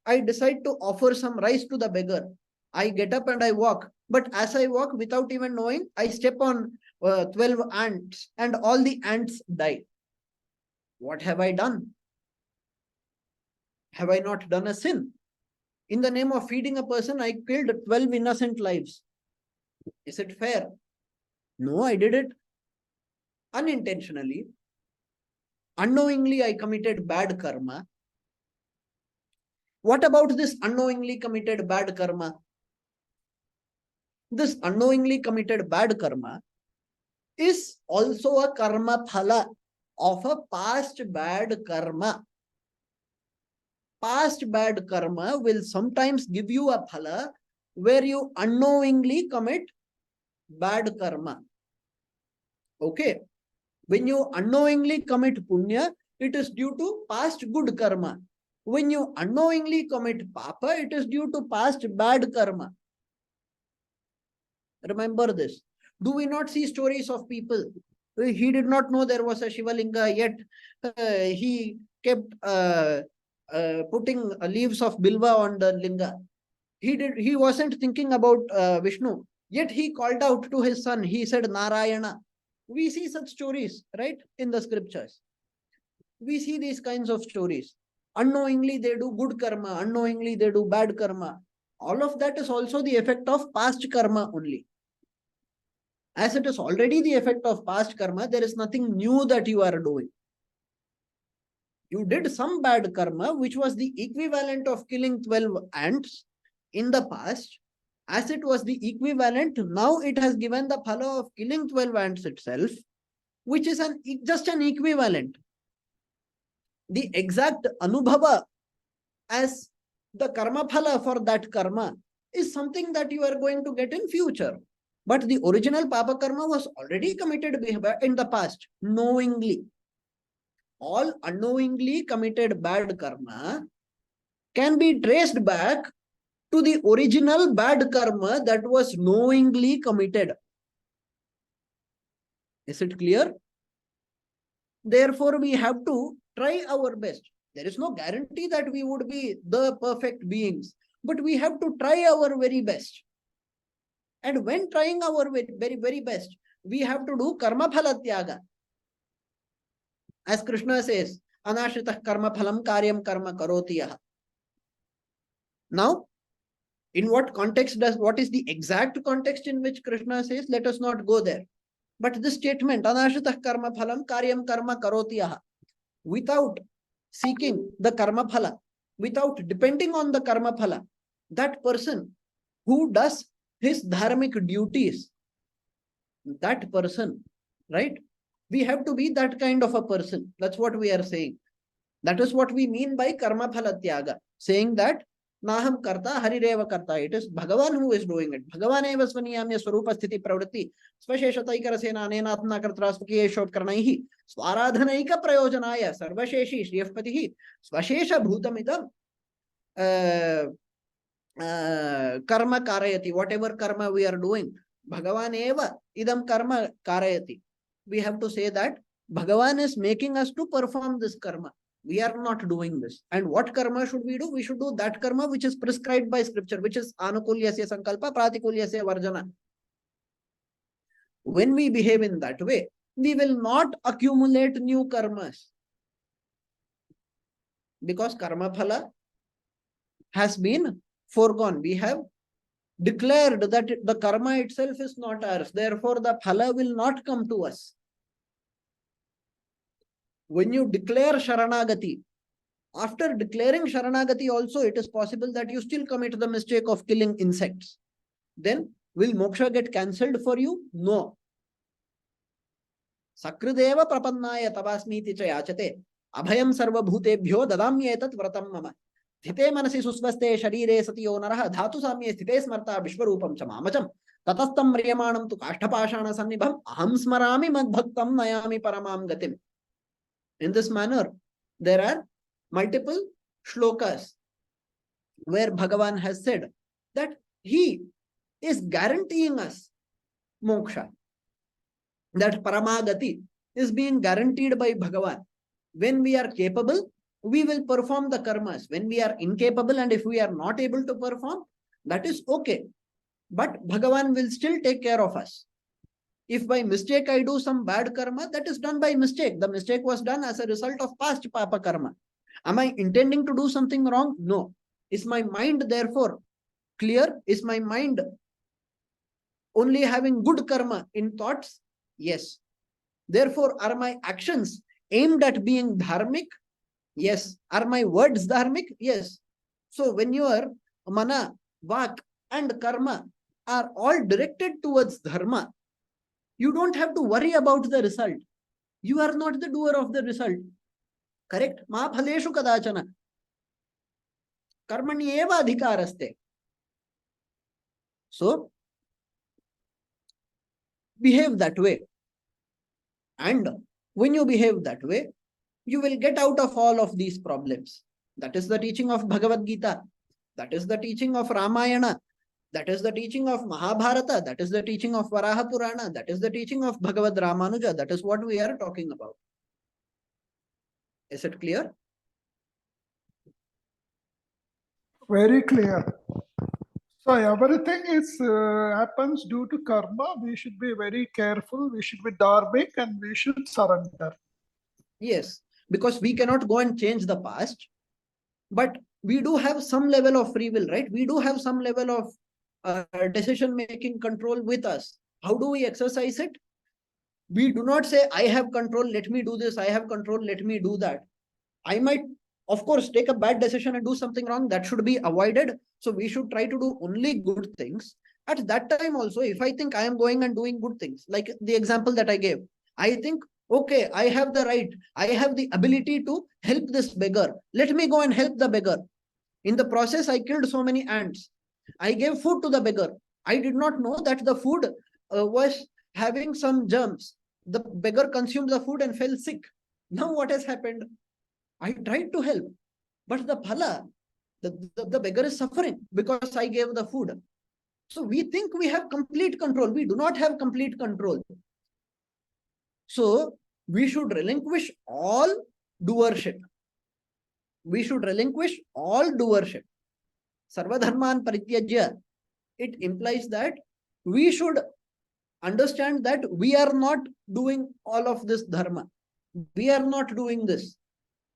I decide to offer some rice to the beggar. I get up and I walk. But as I walk, without even knowing, I step on 12 ants and all the ants die. What have I done? Have I not done a sin? In the name of feeding a person, I killed 12 innocent lives. Is it fair? No, I did it unintentionally. Unknowingly, I committed bad karma. What about this unknowingly committed bad karma? This unknowingly committed bad karma is also a karma phala of a past bad karma. Past bad karma will sometimes give you a phala where you unknowingly commit bad karma. Okay. When you unknowingly commit punya, it is due to past good karma. When you unknowingly commit papa, it is due to past bad karma. Remember this. Do we not see stories of people? He did not know there was a Shivalinga, yet he kept putting leaves of bilva on the linga. He wasn't thinking about Vishnu, yet he called out to his son. He said Narayana. We see such stories, right, in the scriptures. We see these kinds of stories. Unknowingly they do good karma, unknowingly they do bad karma. All of that is also the effect of past karma only. As it is already the effect of past karma, there is nothing new that you are doing. You did some bad karma, which was the equivalent of killing 12 ants in the past. As it was the equivalent, now it has given the phala of killing 12 ants itself, which is just an equivalent. The exact anubhava as the karma phala for that karma is something that you are going to get in future. But the original papa karma was already committed in the past, knowingly. All unknowingly committed bad karma can be traced back to the original bad karma that was knowingly committed. Is it clear? Therefore, we have to try our best. There is no guarantee that we would be the perfect beings, but we have to try our very best. And when trying our very best, we have to do karma phala tyaga. As Krishna says, anashritah karma phalam karyam karma karoti yaha. Now, in what context what is the exact context in which Krishna says, let us not go there. But this statement, anashritah karma phalam karyam karma karoti yaha, without seeking the karma phala, without depending on the karma phala, that person who does his dharmic duties, that person, right? We have to be that kind of a person. That's what we are saying. That is what we mean by karma phala tyaga, saying that Naham karta harireva karta. It is Bhagavan who is doing it. Bhagavan eva svaniyamya swarupa sthiti pravritti svasheshataikara anenatna kartrastukiyeshotkarnaihi swaradhanaika prayojanaya sarvasheshi shriyapatihi svashesha bhutamidam karma karayati. Whatever karma we are doing, Bhagavan eva idam karma karayati. We have to say that Bhagavan is making us to perform this karma. We are not doing this. And what karma should we do? We should do that karma which is prescribed by scripture, which is anukulyasya sankalpa, pratikulyasya varjana. When we behave in that way, we will not accumulate new karmas. Because karma phala has been foregone. We have declared that the karma itself is not ours. Therefore, the phala will not come to us. When you declare Sharanagati, After declaring Sharanagati also, it is possible that you still commit the mistake of killing insects. Then will moksha get cancelled for you? No. Sakrideva prapannaya tavasmiti cha yachate abhayam sarvabhutebhyo dadamyetat vratam mama. Sthite manasi susvaste sharire satiyo naraha dhatu samye sthite smarta vishwarupam cha mamacham tatastam riyamanam tu kashtapashana sannibham aham smarami madbhaktam nayami paramam gatim. In this manner, there are multiple shlokas where Bhagavan has said that he is guaranteeing us moksha. That paramagati is being guaranteed by Bhagavan. When we are capable, we will perform the karmas. When we are incapable and if we are not able to perform, that is okay. But Bhagavan will still take care of us. If by mistake I do some bad karma, that is done by mistake. The mistake was done as a result of past papa karma. Am I intending to do something wrong? No. Is my mind therefore clear? Is my mind only having good karma in thoughts? Yes. Therefore, are my actions aimed at being dharmic? Yes. Are my words dharmic? Yes. So when your mana, vak and karma are all directed towards dharma, you don't have to worry about the result. You are not the doer of the result. Correct? Ma phaleshu kadachana. Karmani eva adhikaraste. So, behave that way. And when you behave that way, you will get out of all of these problems. That is the teaching of Bhagavad Gita. That is the teaching of Ramayana. That is the teaching of Mahabharata. That is the teaching of Varaha Purana. That is the teaching of Bhagavad Ramanuja. That is what we are talking about. Is it clear? Very clear. So everything is happens due to karma. We should be very careful. We should be dharmic and we should surrender. Yes, because we cannot go and change the past, but we do have some level of free will, right? We do have some level of decision-making control with us. How do we exercise it? We do not say, I have control, let me do this. I have control, let me do that. I might, of course, take a bad decision and do something wrong. That should be avoided. So we should try to do only good things. At that time also, if I think I am going and doing good things, like the example that I gave, I think, okay, I have the right, I have the ability to help this beggar. Let me go and help the beggar. In the process, I killed so many ants. I gave food to the beggar. I did not know that the food was having some germs. The beggar consumed the food and fell sick. Now what has happened? I tried to help, but the phala, the beggar is suffering because I gave the food. So we think we have complete control. We do not have complete control. So we should relinquish all doership. We should relinquish all doership. Sarvadharman parityajya. It implies that we should understand that we are not doing all of this dharma. We are not doing this.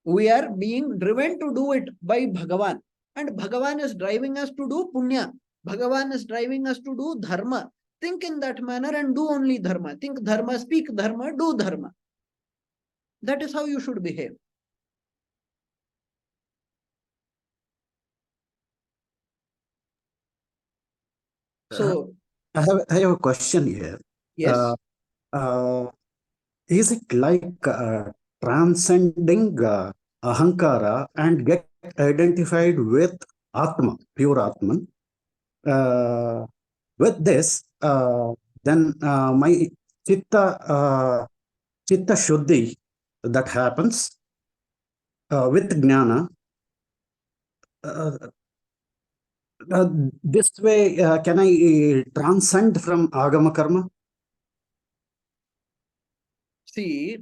We are being driven to do it by Bhagavan. And Bhagavan is driving us to do punya. Bhagavan is driving us to do dharma. Think in that manner and do only dharma. Think dharma, speak dharma, do dharma. That is how you should behave. So, I have a question here. yes. Is it like transcending ahankara and get identified with Atma, pure Atman? With this, then my chitta shuddhi that happens with jnana. This way, can I transcend from agama karma? See,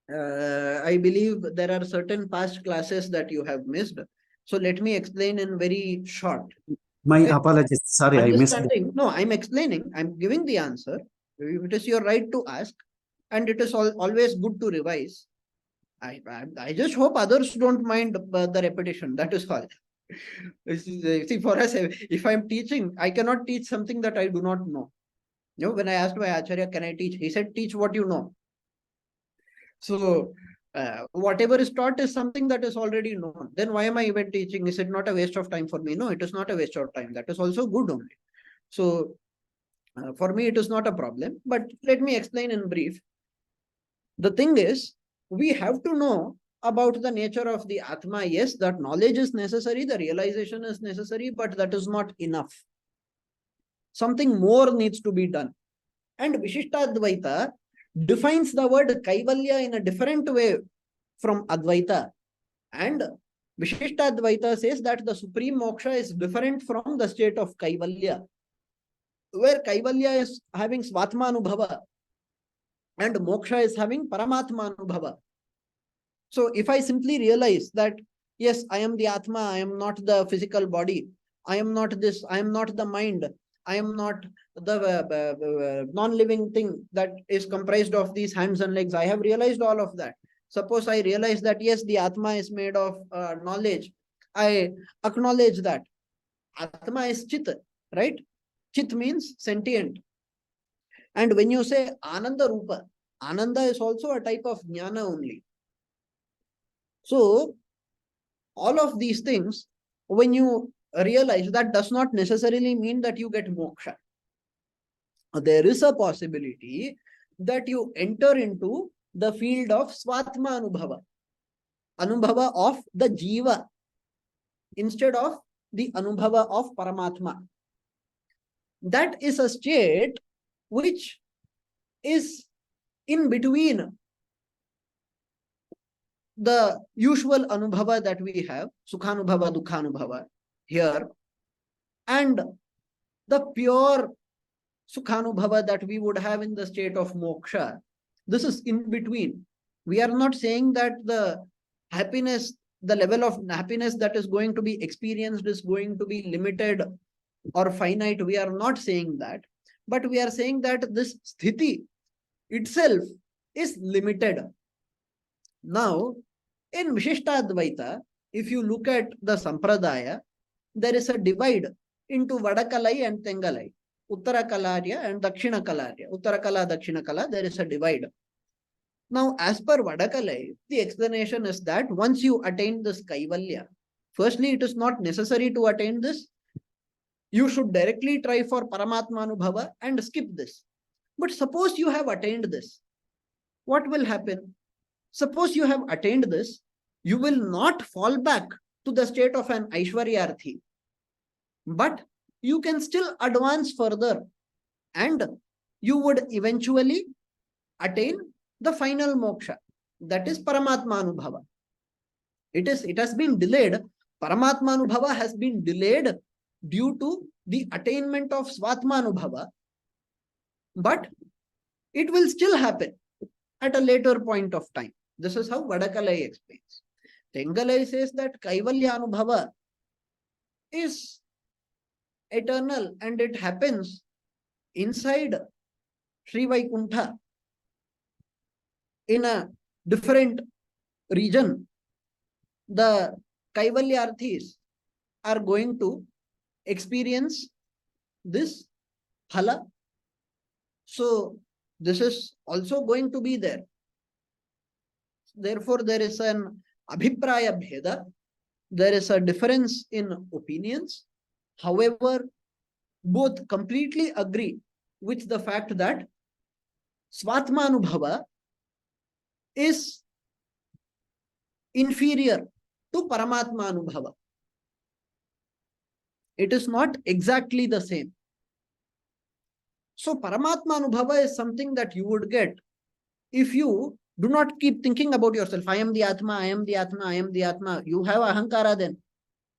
I believe there are certain past classes that you have missed. So let me explain in very short. My Okay. apologies. Sorry, I missed it. No, I'm explaining. I'm giving the answer. It is your right to ask, and it is always good to revise. I just hope others don't mind the repetition. That is all. See, for us, if I'm teaching, I cannot teach something that I do not know. You know, when I asked my Acharya, can I teach? He said, teach what you know. So whatever is taught is something that is already known. Then why am I even teaching? Is it not a waste of time for me? No, it is not a waste of time. That is also good only. So for me, it is not a problem. But let me explain in brief. The thing is, we have to know about the nature of the Atma. Yes, that knowledge is necessary, the realization is necessary, but that is not enough. Something more needs to be done. And Vishishtadvaitha defines the word Kaivalya in a different way from Advaita. And Vishishtadvaitha says that the supreme moksha is different from the state of Kaivalya, where Kaivalya is having Svatma Anubhava and moksha is having Paramatma Anubhava. So if I simply realize that, yes, I am the Atma, I am not the physical body, I am not this, I am not the mind, I am not the non-living thing that is comprised of these hands and legs. I have realized all of that. Suppose I realize that, yes, the Atma is made of knowledge. I acknowledge that. Atma is Chit, right? Chit means sentient. And when you say Ananda Rupa, Ananda is also a type of Jnana only. So, all of these things, when you realize, that does not necessarily mean that you get moksha. There is a possibility that you enter into the field of Svatma Anubhava, Anubhava of the Jiva, instead of the Anubhava of Paramatma. That is a state which is in between the usual Anubhava that we have, Sukhanubhava, Dukhanubhava here, and the pure Sukhanubhava that we would have in the state of moksha. This is in between. We are not saying that the happiness, the level of happiness that is going to be experienced is going to be limited or finite. We are not saying that. But we are saying that this sthiti itself is limited. Now, in Vishishtadvaita, if you look at the Sampradaya, there is a divide into Vadakalai and Tengalai. Uttara Kalarya and Dakshina Kalarya. Uttara Kala, Dakshina Kala, there is a divide. Now, as per Vadakalai, the explanation is that once you attain this Kaivalya, firstly, it is not necessary to attain this. You should directly try for Paramatma Anubhava and skip this. But suppose you have attained this, what will happen? Suppose you have attained this, you will not fall back to the state of an Aishwaryarthi, but you can still advance further and you would eventually attain the final moksha, that is Paramatma Anubhava. It has been delayed. Paramatma Anubhava has been delayed due to the attainment of Svatma Anubhava, but it will still happen at a later point of time. This is how Vadakalai explains. Tengalai says that Kaivalya Anubhava is eternal and it happens inside Shri Vaikuntha in a different region. The Kaivalyarthis are going to experience this phala. So this is also going to be there. Therefore, there is an abhipraya bheda. There is a difference in opinions. However, both completely agree with the fact that Svatma Anubhava is inferior to Paramatma Anubhava. It is not exactly the same. So Paramatma Anubhava is something that you would get if you do not keep thinking about yourself. I am the Atma, I am the Atma, I am the Atma. You have Ahankara then.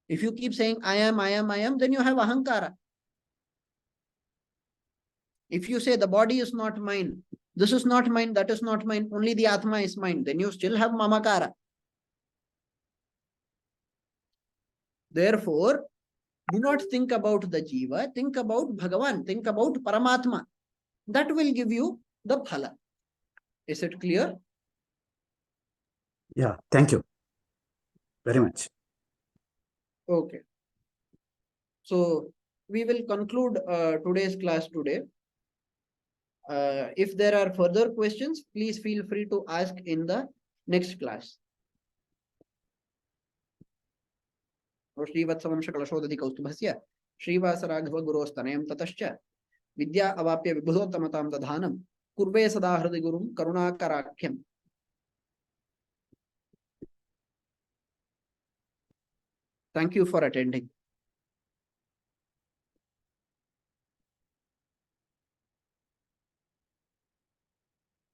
If you keep saying I am, then you have Ahankara. If you say the body is not mine, this is not mine, that is not mine, only the Atma is mine, then you still have Mamakara. Therefore, do not think about the Jiva, think about Bhagavan, think about Paramatma. That will give you the phala. Is it clear? Yeah, thank you very much. Okay. So we will conclude today's class today. If there are further questions, please feel free to ask in the next class. श्रीवत्सवंश कलशोदधि कौस्तुभस्य श्रीवासराघव गुरोस्तनयं ततश्च विद्या अवाप्य विबुधोत्तमतां दधानं कुर्वे सदा हृदि गुरुं करुणाकराख्यम्. Thank you for attending.